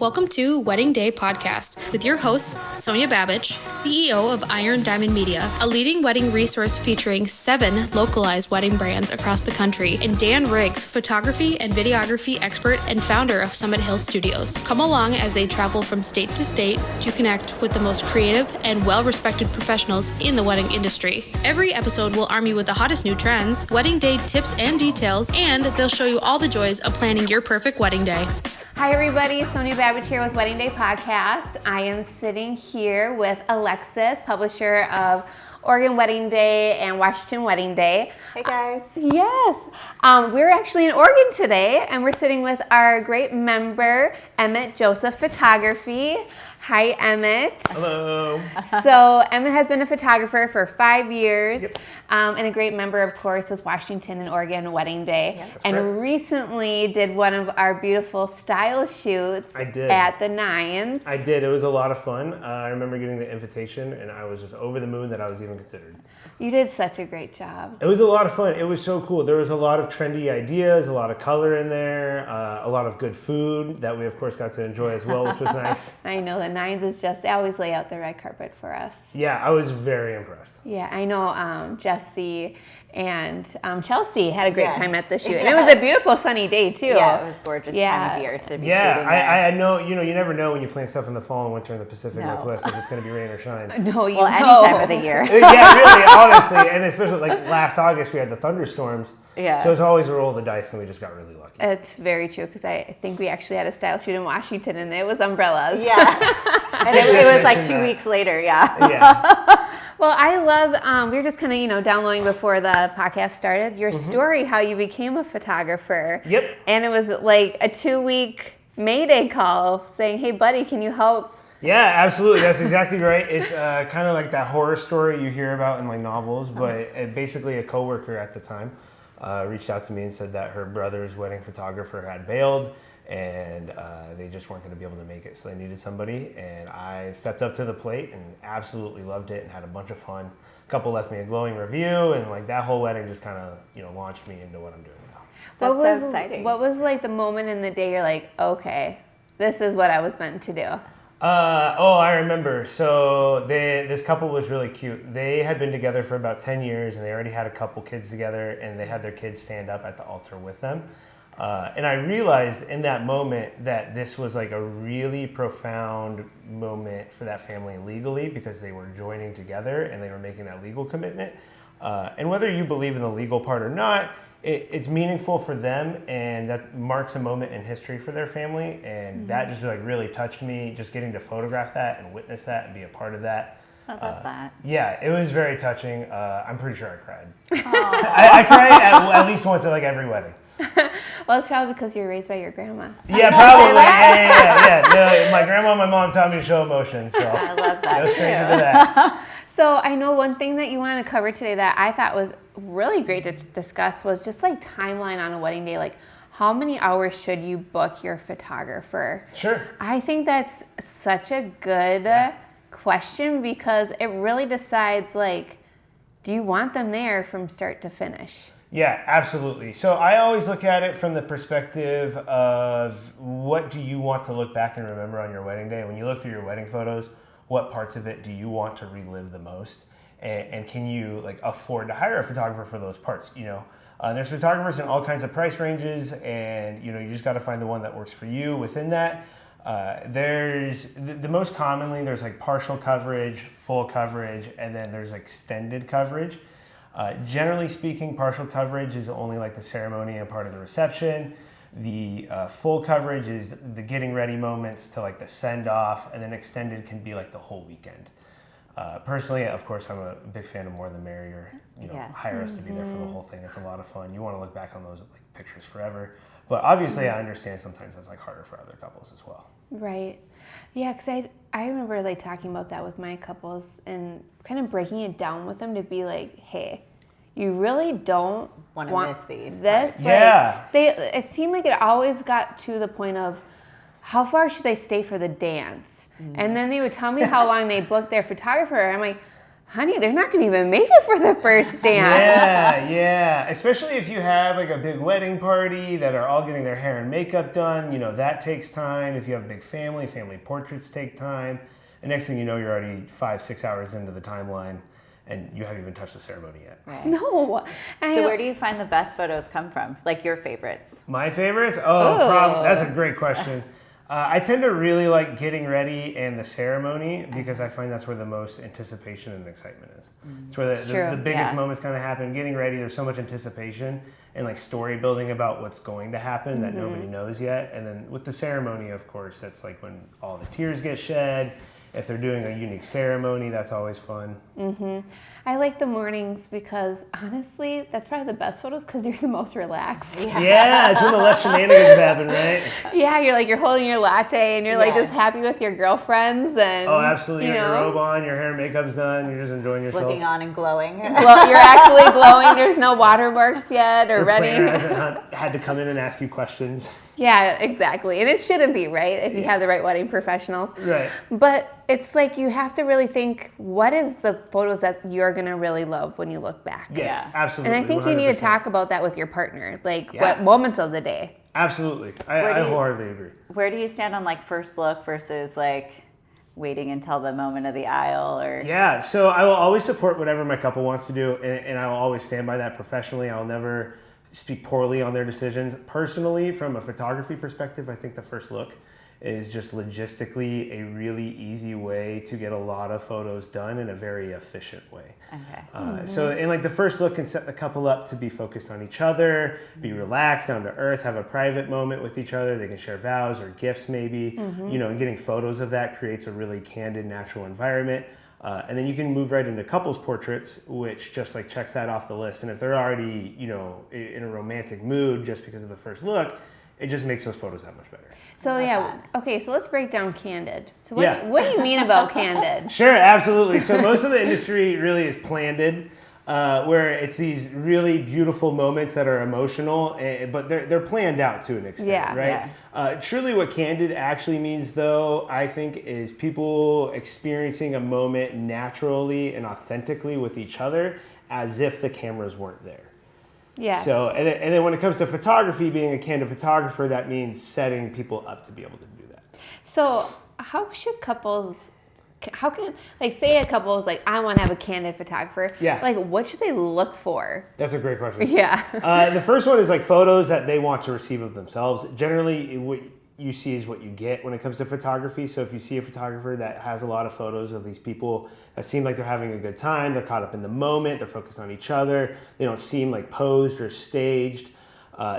Welcome to Wedding Day Podcast with your hosts, Sonja Babich, CEO of Iron Diamond Media, a leading wedding resource featuring 7 localized wedding brands across the country, and Dan Riggs, photography and videography expert and founder of Summit Hill Studios. Come along as they travel from state to state to connect with the most creative and well-respected professionals in the wedding industry. Every episode will arm you with the hottest new trends, wedding day tips and details, and they'll show you all the joys of planning your perfect wedding day. Hi everybody, Sonja Babich here with Wedding Day Podcast. I am sitting here with Alexis, publisher of Oregon Wedding Day and Washington Wedding Day. Hey guys. Yes, we're actually in Oregon today and we're sitting with our great member, Emett Joseph Photography. Hi Emett. Hello. So Emett has been a photographer for 5 years, and a great member, of course, with Washington and Oregon Wedding Day. Yep. And correct. Recently did one of our beautiful style shoots at the Nines. I did. It was a lot of fun. I remember getting the invitation, and I was just over the moon that I was even considered. You did such a great job. It was a lot of fun. It was so cool. There was a lot of trendy ideas, a lot of color in there, a lot of good food that we, of course, got to enjoy as well, which was nice. I know the Nines is just, they always lay out the red carpet for us. Yeah, I was very impressed. Yeah, I know Jesse and Chelsea had a great time at the shoot. And it was a beautiful sunny day, too. Yeah, it was gorgeous time of year to be shooting there. I know, you never know when you plan stuff in the fall and winter in the Pacific Northwest if it's going to be rain or shine. No, any time of the year. Yeah, really, honestly. And especially like last August, we had the thunderstorms. Yeah. So it's always a roll of the dice, and we just got really lucky. It's very true, because I think we actually had a style shoot in Washington, and it was umbrellas. Yeah. And it was like 2 weeks later, Yeah. Well, I love, we were just kind of, downloading before the podcast started, your story, how you became a photographer. Yep. And it was like a 2-week Mayday call saying, hey, buddy, can you help? Yeah, absolutely. That's exactly right. It's kind of like that horror story you hear about in like novels, but basically a coworker at the time reached out to me and said that her brother's wedding photographer had bailed, and they just weren't going to be able to make it, so they needed somebody. And I stepped up to the plate and absolutely loved it and had a bunch of fun. A couple left me a glowing review, and like that whole wedding just kind of launched me into what I'm doing now. That's so exciting. What was like the moment in the day you're like, okay, this is what I was meant to do? I remember. So this couple was really cute. They had been together for about 10 years, and they already had a couple kids together, and they had their kids stand up at the altar with them. And I realized in that moment that this was like a really profound moment for that family legally, because they were joining together and they were making that legal commitment. And whether you believe in the legal part or not, it's meaningful for them, and that marks a moment in history for their family. And that just like really touched me, just getting to photograph that and witness that and be a part of that. I love that. Yeah, it was very touching. I'm pretty sure I cried. I cried at least once at like every wedding. Well, it's probably because you were raised by your grandma. Yeah, probably. Yeah. No, my grandma and my mom taught me to show emotion, so I love that. No stranger to that. So I know one thing that you want to cover today that I thought was really great to discuss was just like timeline on a wedding day. Like, how many hours should you book your photographer? Sure. I think that's such a good question, because it really decides, like, do you want them there from start to finish? Yeah, absolutely. So I always look at it from the perspective of what do you want to look back and remember on your wedding day? When you look through your wedding photos, what parts of it do you want to relive the most? And can you like afford to hire a photographer for those parts? There's photographers in all kinds of price ranges, and you just got to find the one that works for you within that. There's the most commonly there's like partial coverage, full coverage, and then there's extended coverage. Generally speaking, partial coverage is only like the ceremony and part of the reception. The full coverage is the getting ready moments to like the send off, and then extended can be like the whole weekend. Personally, of course, I'm a big fan of more the merrier. Hire us to be there for the whole thing. It's a lot of fun. You want to look back on those like pictures forever. But obviously, I understand sometimes that's like harder for other couples as well. Right. Yeah, because I remember like talking about that with my couples and kind of breaking it down with them to be like, hey, you really don't want to miss these. This, yeah. It seemed like it always got to the point of how far should they stay for the dance? And then they would tell me how long they booked their photographer. I'm like, honey, they're not going to even make it for the first dance. Yeah. Especially if you have like a big wedding party that are all getting their hair and makeup done, you know, that takes time. If you have a big family portraits take time. And next thing you know, you're already 5-6 hours into the timeline and you haven't even touched the ceremony yet. Right. No. So where do you find the best photos come from? Like your favorites? My favorites? That's a great question. I tend to really like getting ready and the ceremony because I find that's where the most anticipation and excitement is. It's where the biggest moments kind of happen. Getting ready, there's so much anticipation and like story building about what's going to happen that nobody knows yet. And then with the ceremony, of course, that's like when all the tears get shed. If they're doing a unique ceremony, that's always fun. I like the mornings because honestly, that's probably the best photos because you're the most relaxed. Yeah, it's when the less shenanigans happen, right? Yeah, you're holding your latte and you're like just happy with your girlfriends and absolutely. You have your robe on, your hair and makeup's done, you're just enjoying yourself. Looking on and glowing. Well, you're actually glowing. There's no watermarks yet or Your ready. planner hasn't had to come in and ask you questions. Yeah, exactly. And it shouldn't be, right? If you have the right wedding professionals. Right. But it's like you have to really think, what is the photos that you're going to really love when you look back? Yes, absolutely. And I think you need to 100%. talk about that with your partner. Like what moments of the day. Absolutely. I wholeheartedly agree. Where do you stand on like first look versus like waiting until the moment of the aisle or? Yeah, so I will always support whatever my couple wants to do and I will always stand by that professionally. I'll never speak poorly on their decisions. Personally, from a photography perspective, I think the first look is just logistically a really easy way to get a lot of photos done in a very efficient way. Okay. So, and like the first look can set the couple up to be focused on each other, be relaxed, down to earth, have a private moment with each other. They can share vows or gifts maybe, you know, and getting photos of that creates a really candid, natural environment. And then you can move right into couples portraits, which just like checks that off the list. And if they're already, you know, in a romantic mood just because of the first look, it just makes those photos that much better. So okay, so let's break down Candid. So what do you mean about Candid? Sure, absolutely. So most of the industry really is planned, where it's these really beautiful moments that are emotional, but they're planned out to an extent, right? Yeah. Truly what Candid actually means, though, I think, is people experiencing a moment naturally and authentically with each other as if the cameras weren't there. Yes. So, and then when it comes to photography, being a candid photographer, that means setting people up to be able to do that. So how can, like, say a couple is like, I want to have a candid photographer. Yeah. Like, what should they look for? That's a great question. Yeah. The first one is like photos that they want to receive of themselves. Generally, what you see is what you get when it comes to photography. So if you see a photographer that has a lot of photos of these people that seem like they're having a good time, they're caught up in the moment, they're focused on each other, they don't seem like posed or staged,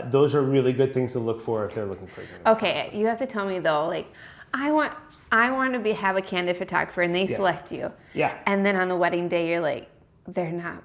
those are really good things to look for if they're looking for a Okay, you have to tell me though, like, I want to have a candid photographer and they select you. Yeah. And then on the wedding day, you're like, they're not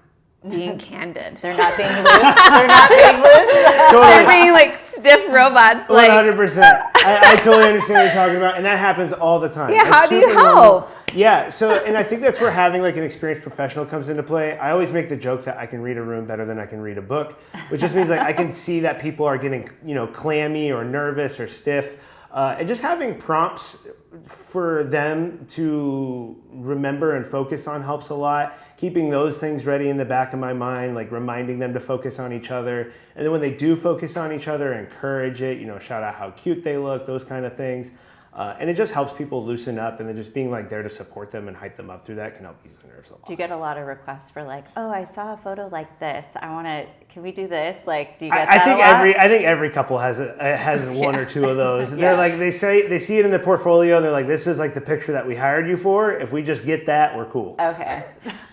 being candid. They're not being loose. They're not being loose. Totally. They're being like stiff robots. Like 100%. I totally understand what you're talking about, and that happens all the time. Yeah, It's how do you super normal. help? Yeah, so, and I think that's where having like an experienced professional comes into play. I always make the joke that I can read a room better than I can read a book, which just means like I can see that people are getting, you know, clammy or nervous or stiff. And just having prompts for them to remember and focus on helps a lot. Keeping those things ready in the back of my mind, like reminding them to focus on each other. And then when they do focus on each other, encourage it, you know, shout out how cute they look, those kind of things. And it just helps people loosen up, and then just being like there to support them and hype them up through that can help ease the nerves a lot. Do you get a lot of requests for like, oh, I saw a photo like this. Can we do this? Like, do you get that a lot? I think every couple has one or two of those. They're like, they see it in their portfolio, and they're like, this is like the picture that we hired you for. If we just get that, we're cool. Okay.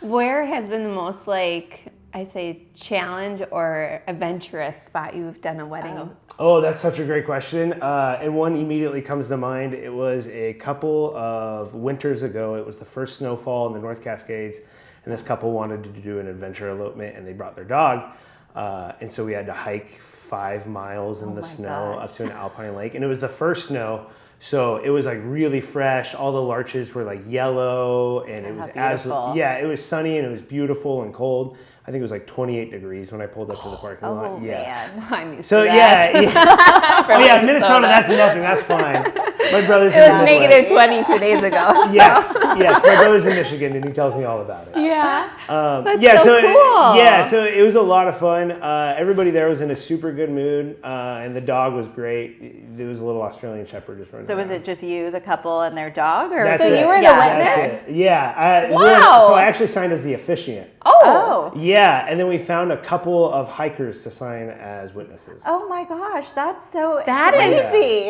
Where has been the most, like, I say, challenge or adventurous spot you've done a wedding? Oh, that's such a great question. And one immediately comes to mind. It was a couple of winters ago. It was the first snowfall in the North Cascades, and this couple wanted to do an adventure elopement, and they brought their dog. And so we had to hike 5 miles in the snow up to an alpine lake. And it was the first snow, so it was like really fresh. All the larches were like yellow, and it was absolutely, it was sunny and it was beautiful and cold. I think it was like 28 degrees when I pulled up to the parking lot. Yeah. Man. I'm used So to that. oh yeah, Minnesota, that's nothing. That's fine. My brother's It was negative 20 2 days ago. Yes. My brother's in Michigan, and he tells me all about it. Yeah. That's so cool. so it was a lot of fun. Everybody there was in a super good mood, and the dog was great. There was a little Australian Shepherd just running. So was it just you, the couple, and their dog, or That's So it. you were the Yeah. witness? Yeah. Wow. So I actually signed as the officiant. Oh. Yeah, and then we found a couple of hikers to sign as witnesses. Oh my gosh, that's so That is- crazy.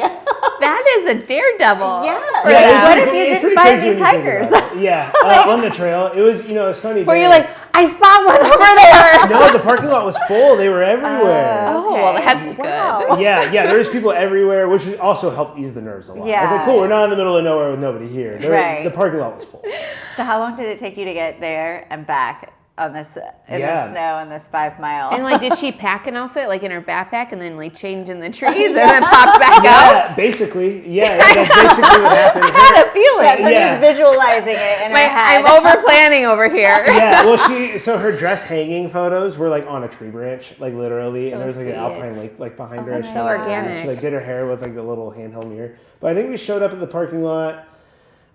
That is a daredevil. Yeah. For Yeah, them. what if you It's didn't pretty find crazy these when you think hikers? about it. Yeah, on the trail. It was, a sunny day. Were you like, I spot one over there? No, the parking lot was full. They were everywhere. Oh, well, that's Wow. Yeah, there was people everywhere, which also helped ease the nerves a lot. I was like, Yeah. cool, we're not in the middle of nowhere with nobody here. Right. The parking lot was full. So how long did it take you to get there and back on this in Yeah. the snow in this 5 mile? And like, did she pack an outfit like in her backpack and then like change in the trees and then pop back Yeah, out? basically. Yeah, that's basically what happened. I had a feeling. so Yeah. just visualizing it in her head. I'm over planning over here. Yeah, well, so her dress hanging photos were like on a tree branch, like literally, and So there was like an sweet. alpine lake like behind her. that's so organic. She like did her hair with like a little handheld mirror. But I think we showed up at the parking lot.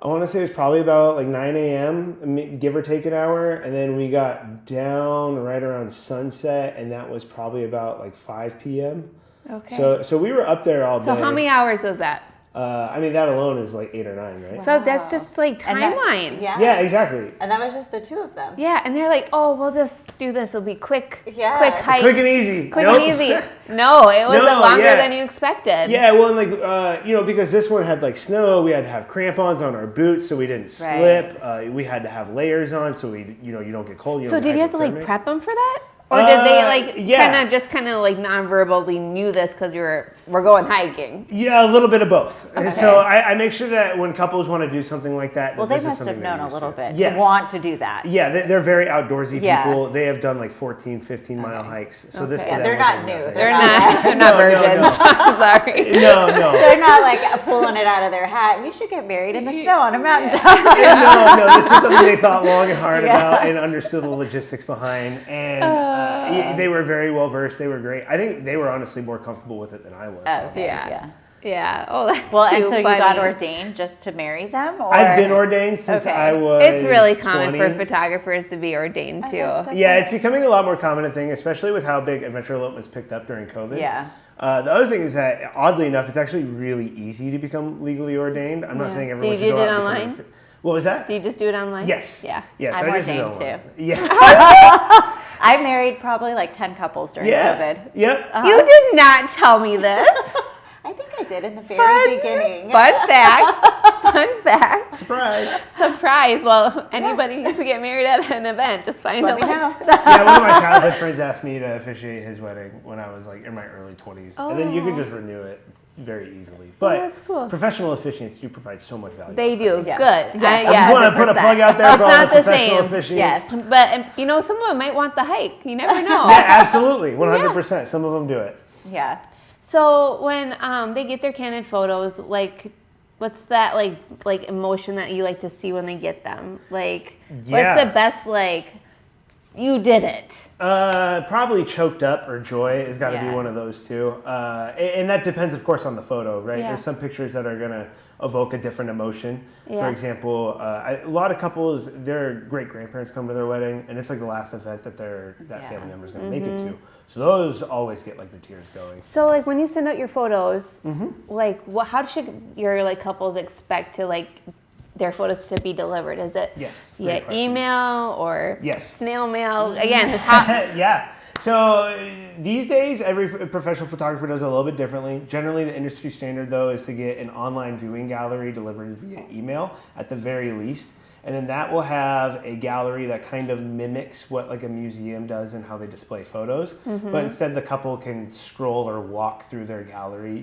I want to say it was probably about like 9 a.m., give or take an hour, and then we got down right around sunset, and that was probably about like 5 p.m. Okay. So we were up there all day. So how many hours was that? I mean, that alone is like 8 or 9, right? So that's just like And that- timeline. yeah. Exactly. And that was just the two of them. Yeah, and they're like, oh, we'll just do this. It'll be quick. Yeah. Quick hike. Quick and easy. Quick Nope. and easy. No, it was No, longer yeah. than you expected. Yeah, well, and like, because this one had like snow, we had to have crampons on our boots so we didn't slip. We had to have layers on so you don't get cold. So did you have to like hypothermic. prep them for that? Or did they like yeah. kind of like non-verbally knew this because we're going hiking? Yeah, a little bit of both. Okay. So I make sure that when couples want to do something like that, Well, that they this is must have something they're known a used little to. bit Yes. to want to do that. Yeah, they're very outdoorsy Yeah. people. They have done like 14, 15-mile hikes. So this to Yeah, them they're not wasn't new. nothing. They're not No, virgins. I'm sorry. No. They're not like pulling it out of their hat. We should get married in the snow on a mountaintop. No, this is something they thought long and hard Yeah. about and understood the logistics behind. And they were very well versed. They were great. I think they were honestly more comfortable with it than I was. Okay, Yeah. Oh, that's Well, too and so you funny. got ordained just to marry them? Or? I've been ordained since Okay. I was It's really common 20. for photographers to be ordained too. that's so Yeah, it's becoming a lot more common a thing, especially with how big adventure elopements picked up during COVID. Yeah. The other thing is that, oddly enough, it's actually really easy to become legally ordained. I'm not saying everyone Did should you go do out it and become online? What was that? Do you just do it online? Yes. Yeah. Yes, I'm I just did it ordained online. too. Yeah. I married probably like 10 couples during COVID. Yep. You did not tell me this. I think I did in the very beginning. Fun fact. Fun fact. Surprise. Surprise. Well, anybody needs to get married at an event, just find Let me Alexis. know. Yeah, one of my childhood friends asked me to officiate his wedding when I was like in my early 20s. And then you can just renew it very easily. But that's cool. professional officiants do provide so much value. They do. Yes. Good. Yes. I just want to put a 100%. plug out there It's for all not the the professional same. officiants. Yes. But some of them might want the hike. You never know. Yeah, absolutely. 100%. Some of them do it. Yeah. So when they get their candid photos, like, what's that like emotion that you like to see when they get them? Like, Yeah. what's the best you did it? Probably choked up or joy has got to be Yeah. one of those two. And that depends, of course, on the photo, right? Yeah. There's some pictures that are going to evoke a different emotion. Yeah. For example, a lot of couples, their great-grandparents come to their wedding, and it's like the last event that that family member is going to make it to. So those always get like the tears going. So like when you send out your photos, Mm-hmm. like how should your couples expect to their photos to be delivered? Is it Yes, via great question. email or Yes. snail mail? Again, how, Yeah. So these days, every professional photographer does it a little bit differently. Generally, the industry standard, though, is to get an online viewing gallery delivered via email at the very least. And then that will have a gallery that kind of mimics what like a museum does and how they display photos. But instead, the couple can scroll or walk through their gallery,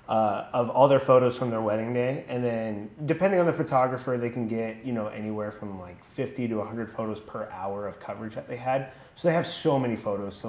of all their photos from their wedding day. And then depending on the photographer, they can get, anywhere from like 50 to 100 photos per hour of coverage that they had. So they have so many photos to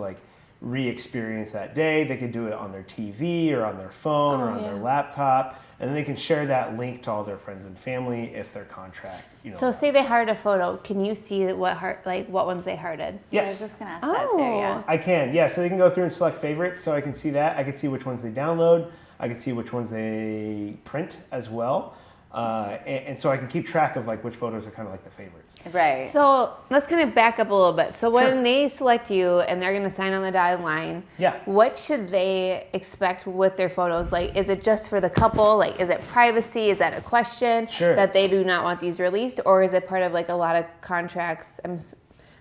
re-experience that day. They could do it on their TV or on their phone or on their laptop, and then they can share that link to all their friends and family if their contract, So say they hearted a photo. Can you see what ones they hearted? Yes. I was just gonna ask that too. Yeah. I can. Yeah. So they can go through and select favorites. So I can see that. I can see which ones they download. I can see which ones they print as well. And so I can keep track of like which photos are kind of like the favorites. Right. So let's kind of back up a little bit. So when they select you and they're going to sign on the dotted line, what should they expect with their photos? Like, is it just for the couple? Like, is it privacy? Is that a question that they do not want these released? Or is it part of like a lot of contracts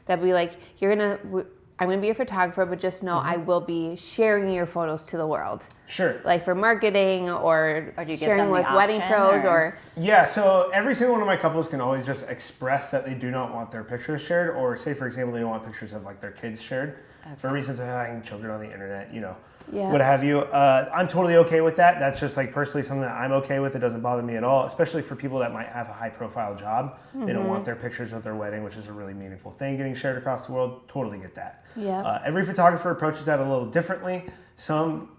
that be like, I'm going to be a photographer, but just know I will be sharing your photos to the world. Sure. Like for marketing or do you give sharing them with the wedding option, pros or? Yeah, so every single one of my couples can always just express that they do not want their pictures shared, or say, for example, they don't want pictures of like their kids shared for reasons of having children on the internet, what have you. I'm totally okay with that. That's just like personally something that I'm okay with. It doesn't bother me at all, especially for people that might have a high profile job. They don't want their pictures of their wedding, which is a really meaningful thing, getting shared across the world. Totally get that. Every photographer approaches that a little differently. Some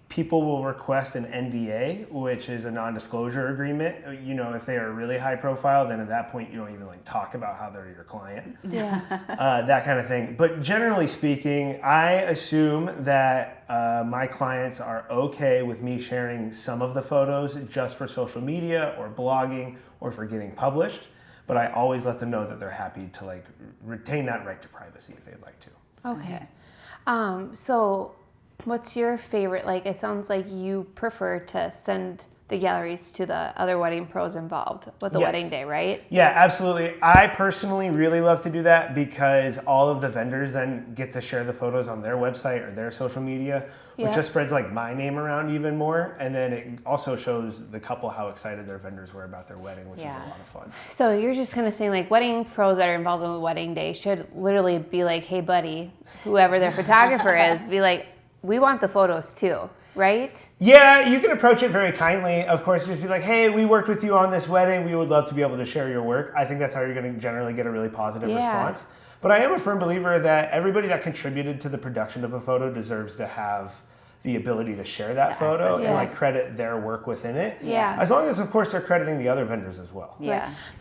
people will request an NDA, which is a non-disclosure agreement. If they are really high profile, then at that point you don't even like talk about how they're your client. That kind of thing. But generally speaking, I assume that my clients are okay with me sharing some of the photos just for social media or blogging or for getting published. But I always let them know that they're happy to like retain that right to privacy if they'd like to. Okay. So what's your favorite? Like, it sounds like you prefer to send the galleries to the other wedding pros involved with the wedding day, right? Yeah, absolutely. I personally really love to do that because all of the vendors then get to share the photos on their website or their social media, which just spreads like my name around even more. And then it also shows the couple how excited their vendors were about their wedding, which is a lot of fun. So you're just kind of saying like wedding pros that are involved in the wedding day should literally be like, hey buddy, whoever their photographer is, be like, we want the photos too, right? Yeah, you can approach it very kindly. Of course, just be like, hey, we worked with you on this wedding. We would love to be able to share your work. I think that's how you're going to generally get a really positive response. But I am a firm believer that everybody that contributed to the production of a photo deserves to have the ability to share that photo and like credit their work within it. As long as, of course, they're crediting the other vendors as well.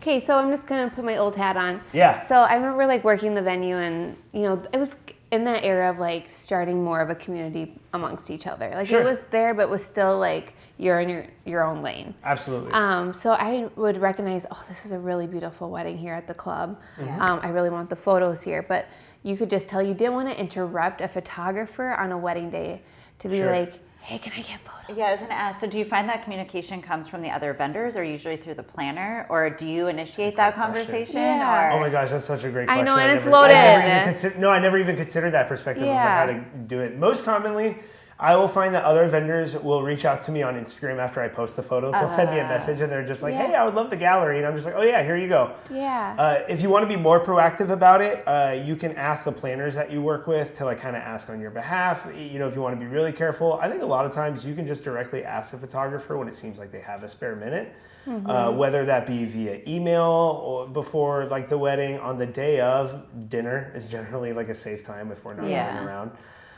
Okay, so I'm just going to put my old hat on. So I remember like working the venue and, it was in that era of like starting more of a community amongst each other. Like it was there, but was still like you're in your own lane. Absolutely. So I would recognize, this is a really beautiful wedding here at the club. I really want the photos here. But you could just tell you didn't want to interrupt a photographer on a wedding day to be like, hey, can I get photos? Yeah, I was going to ask, so do you find that communication comes from the other vendors or usually through the planner? Or do you initiate that conversation? Or? Oh my gosh, that's such a great question. I know, and it's loaded. I never even considered that perspective of how to do it. Most commonly, I will find that other vendors will reach out to me on Instagram after I post the photos. They'll send me a message and they're just like, hey, I would love the gallery. And I'm just like, oh yeah, here you go. If you want to be more proactive about it, you can ask the planners that you work with to like kind of ask on your behalf. If you want to be really careful, I think a lot of times you can just directly ask a photographer when it seems like they have a spare minute. Whether that be via email or before like the wedding, on the day of. Dinner is generally like a safe time if we're not running around.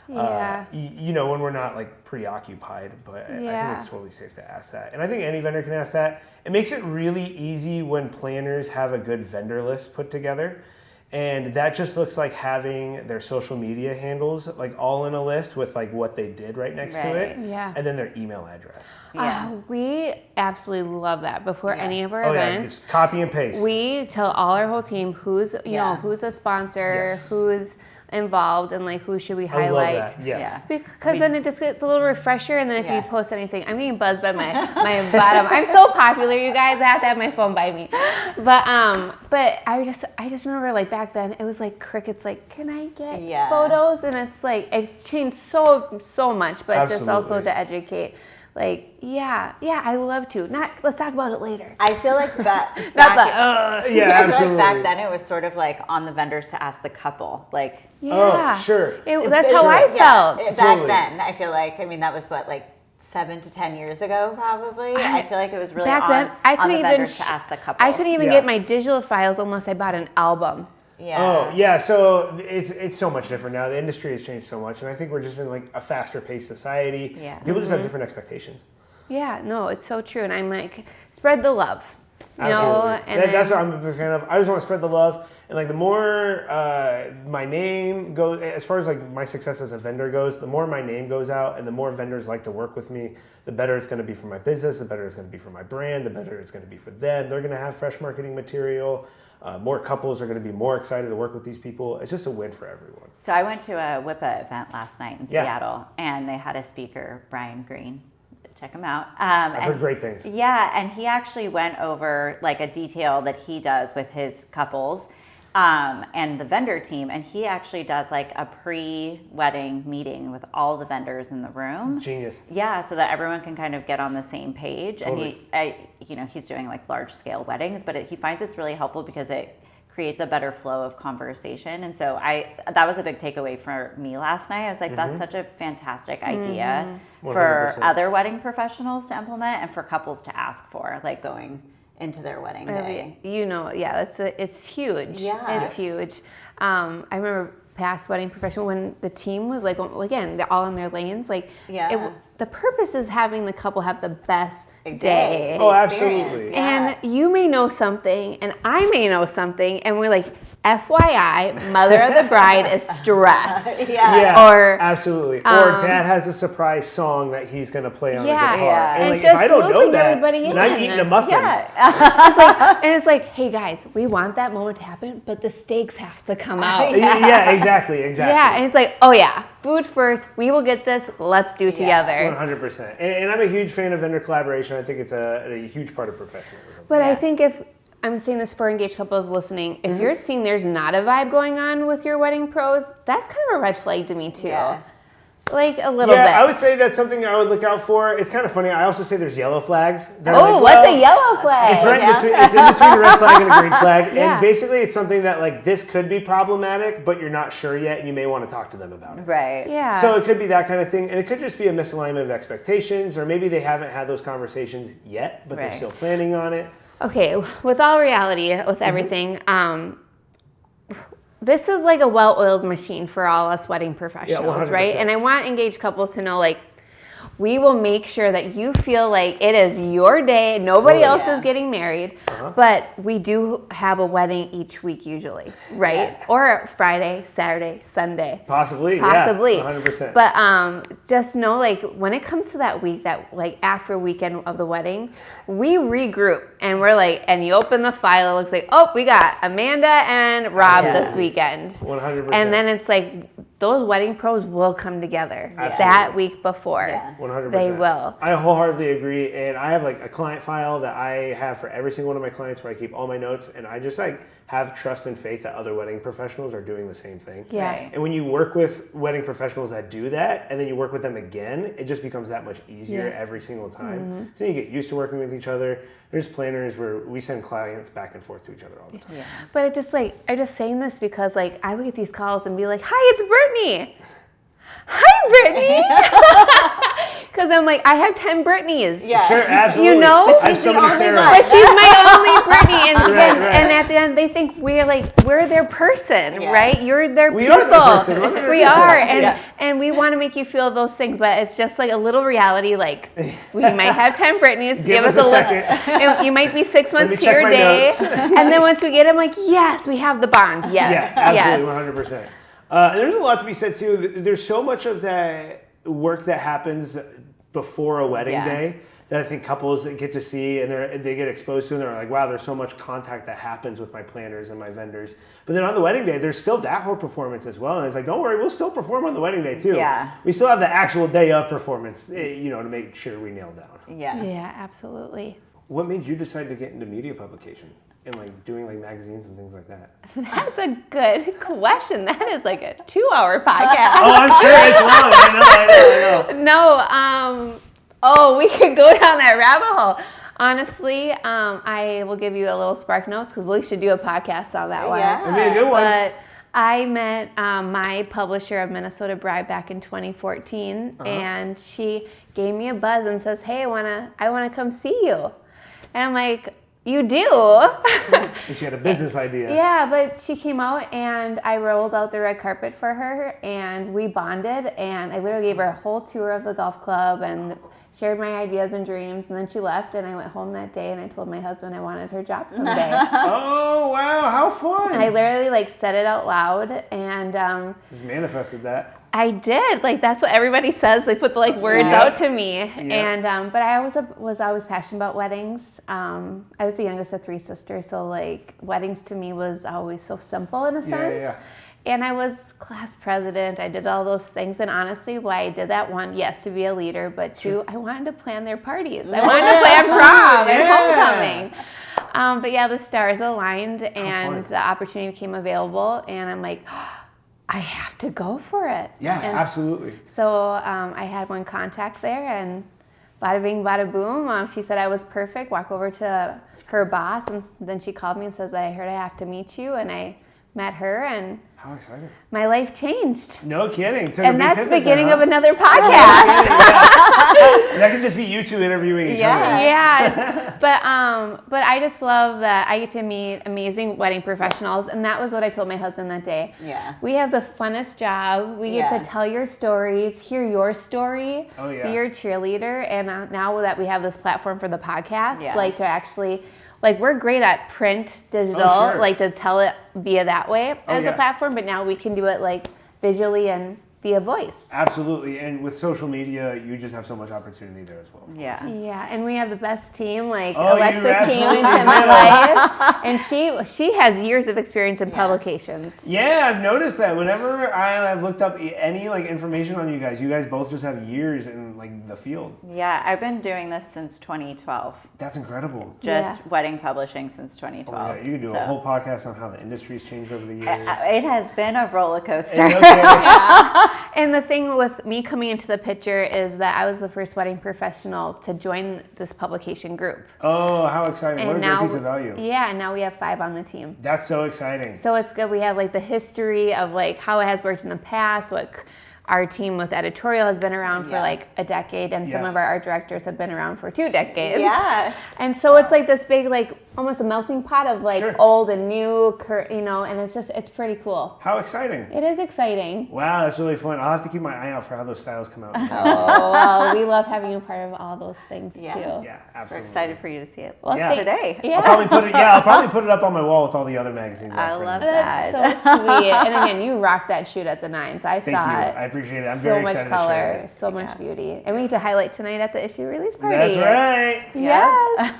When we're not like preoccupied, but I think it's totally safe to ask that. And I think any vendor can ask that. It makes it really easy when planners have a good vendor list put together. And that just looks like having their social media handles like all in a list with like what they did right next to it. And then their email address. We absolutely love that. Before any of our events, just copy and paste. We tell all our whole team who's who's a sponsor, who's involved, and like who should we highlight. I love that. Because then it just gets a little refresher, and then if you post anything, I'm getting buzzed by my bottom. I'm so popular, you guys. I have to have my phone by me. But I just remember like back then it was like crickets. Like, can I get photos? And it's like it's changed so much, but it's just also to educate. Like, I love to. Let's talk about it later. I feel like that. absolutely. I feel like back then it was sort of like on the vendors to ask the couple. Like, that's that's how I felt. Back then, I feel like, that was what, like 7 to 10 years ago, probably. I feel like it was really on the vendors to ask the couples. I couldn't even get my digital files unless I bought an album. Oh, yeah. So it's so much different now. The industry has changed so much, and I think we're just in like a faster paced society. Yeah. People just have different expectations. Yeah, no, it's so true. And I'm like, spread the love. Absolutely. That's what I'm a big fan of. I just want to spread the love. And like the more my name goes, as far as like my success as a vendor goes, the more my name goes out and the more vendors like to work with me, the better it's going to be for my business, the better it's going to be for my brand, the better it's going to be for them. They're going to have fresh marketing material. More couples are going to be more excited to work with these people. It's just a win for everyone. So I went to a WIPA event last night in Seattle, and they had a speaker, Brian Green. Check him out. I've heard great things. Yeah, and he actually went over like a detail that he does with his couples and the vendor team, and he actually does like a pre-wedding meeting with all the vendors in the room. Genius. Yeah, so that everyone can kind of get on the same page. Totally. And he's doing like large-scale weddings, but he finds it's really helpful because it creates a better flow of conversation. And so that was a big takeaway for me last night. I was like, that's such a fantastic idea for 100%. other wedding professionals to implement and for couples to ask for, like going into their wedding day. It's huge. Yeah. It's huge. I remember past wedding professional when the team was like, again, they're all in their lanes. Like, the purpose is having the couple have the best day. Oh, absolutely. And you may know something, and I may know something, and we're like, FYI, mother of the bride is stressed. Or absolutely. Or dad has a surprise song that he's going to play on the guitar. Yeah. And like, if I don't know that, then I'm eating a muffin. It's like, hey guys, we want that moment to happen, but the stakes have to come out. Yeah, exactly. Yeah, and it's like, oh yeah, food first. We will get this. Let's do it together. 100%. And I'm a huge fan of vendor collaboration. I think it's a huge part of professionalism. But I think if I'm saying this for engaged couples listening, if you're seeing there's not a vibe going on with your wedding pros, that's kind of a red flag to me too. Yeah. Like a little bit. I would say that's something I would look out for. It's kind of funny. I also say there's yellow flags. What's a yellow flag? It's right it's in between a red flag and a green flag. And basically it's something that like this could be problematic, but you're not sure yet and you may want to talk to them about it. Right. Yeah. So it could be that kind of thing. And it could just be a misalignment of expectations, or maybe they haven't had those conversations yet, but they're still planning on it. Okay, with all reality, with everything, this is like a well-oiled machine for all us wedding professionals, right? And I want engaged couples to know, like, we will make sure that you feel like it is your day. Nobody else is getting married, but we do have a wedding each week usually, right? Or Friday, Saturday, Sunday. Possibly. Yeah, 100%. But just know, like, when it comes to that week, that like after weekend of the wedding, we regroup and we're like, and you open the file, it looks like, oh, we got Amanda and Rob this weekend. 100%. And then it's like, those wedding pros will come together that week before. 100%. They will. I wholeheartedly agree. And I have like a client file that I have for every single one of my clients where I keep all my notes, and I just like have trust and faith that other wedding professionals are doing the same thing. Yeah. And when you work with wedding professionals that do that, and then you work with them again, it just becomes that much easier every single time. So you get used to working with each other. There's planners where we send clients back and forth to each other all the time. Yeah. But it just like, I'm just saying this because like I would get these calls and be like, hi, it's Brittany. Hi, Brittany. Because I'm like, I have 10 Brittany's. Yeah. Sure, absolutely. You know? I have so many Sarahs. But she's my only Brittany. And, and at the end, they think we're their person, right? You're their people. We are their person. 100%. We are. And we want to make you feel those things. But it's just like a little reality. Like, we might have 10 Brittany's. Give us a second. You might be 6 months to your day. And then once we get them, like, yes, we have the bond. Yes. Yeah, absolutely, 100%. There's a lot to be said too. There's so much of that work that happens before a wedding day that I think couples get to see and they get exposed to, and they're like, wow, there's so much contact that happens with my planners and my vendors. But then on the wedding day, there's still that whole performance as well. And it's like, don't worry, we'll still perform on the wedding day too. Yeah. We still have the actual day of performance, to make sure we nail down. Yeah. Yeah, absolutely. What made you decide to get into media publication and like doing like magazines and things like that? That's a good question. That is like a 2-hour podcast. Oh, I'm sure it's long. I know. No, we could go down that rabbit hole. Honestly, I will give you a little spark notes because we should do a podcast on that one. Yeah. It'd be a good one. But I met my publisher of Minnesota Bride back in 2014, and she gave me a buzz and says, "Hey, I wanna come see you." And I'm like, You do. She had a business idea. Yeah, but she came out and I rolled out the red carpet for her and we bonded, and I literally gave her a whole tour of the golf club and shared my ideas and dreams, and then she left and I went home that day and I told my husband I wanted her job someday. Oh, wow, how fun. I literally like said it out loud and just manifested that. I did. Like, that's what everybody says. They put the like words out to me. And but I was always passionate about weddings. I was the youngest of 3 sisters, so like weddings to me was always so simple in a sense. Yeah. And I was class president. I did all those things. And honestly, why I did that, one, yes, to be a leader, but 2, I wanted to plan their parties. I wanted to plan prom and homecoming. But yeah, the stars aligned and the opportunity became available. And I'm like, I have to go for it. Yeah, and absolutely. So I had one contact there, and bada bing, bada boom. She said I was perfect. Walk over to her boss, and then she called me and says, I heard I have to meet you. And I met her, and how exciting! My life changed. No kidding. And that's the beginning of another podcast. That could just be you 2 interviewing each other. Yeah. But I just love that I get to meet amazing wedding professionals, and that was what I told my husband that day. Yeah. We have the funnest job. We get to tell your stories, hear your story, be your cheerleader, and now that we have this platform for the podcast, like to actually. Like, we're great at print, digital, like to tell it via that way as a platform, but now we can do it like visually and via voice. Absolutely. And with social media, you just have so much opportunity there as well. Yeah. Yeah. And we have the best team. Like, Alexis came into my life, and she has years of experience in publications. Yeah, I've noticed that. Whenever I've looked up any like information on you guys both just have years in like the field. Yeah, I've been doing this since 2012. That's incredible. Just wedding publishing since 2012. Oh, yeah. You could do a whole podcast on how the industry's changed over the years. It has been a roller coaster. And the thing with me coming into the picture is that I was the first wedding professional to join this publication group. Oh, how exciting. What a great piece of value. Yeah, and now we have 5 on the team. That's so exciting. So it's good. We have like the history of like how it has worked in the past, what our team with editorial has been around for like a decade, and some of our art directors have been around for 2 decades. Yeah. And so it's like this big, like almost a melting pot of like old and new, and it's pretty cool. How exciting. It is exciting. Wow, that's really fun. I'll have to keep my eye out for how those styles come out. Oh, well, we love having you part of all those things too. Yeah, absolutely. We're excited for you to see it today. Yeah. I'll probably put it up on my wall with all the other magazines. I love that. That's so sweet. And again, you rocked that shoot at the Nines. I saw it. I appreciate it. I'm very excited so much color, to share it. so much beauty. And we get to highlight tonight at the issue release party. That's right. Yes.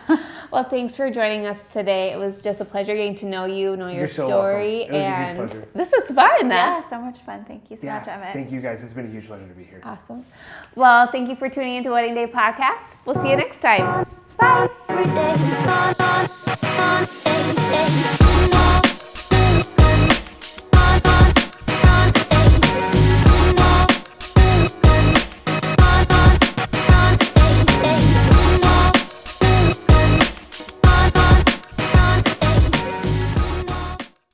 Well, thanks for joining us today. It was just a pleasure getting to know you, know your story. It was a huge pleasure. This was fun. Yeah, so much fun. Thank you so much, Emett. Thank you guys. It's been a huge pleasure to be here. Awesome. Well, thank you for tuning into Wedding Day Podcast. We'll see you next time. Bye.